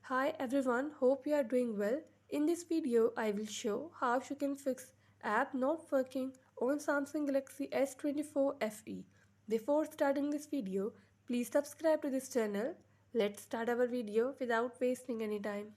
Hi everyone, hope you are doing well. In this video, I will show how you can fix app not working on Samsung Galaxy S24 FE. Before starting this video, please subscribe to this channel. Let's start our video without wasting any time.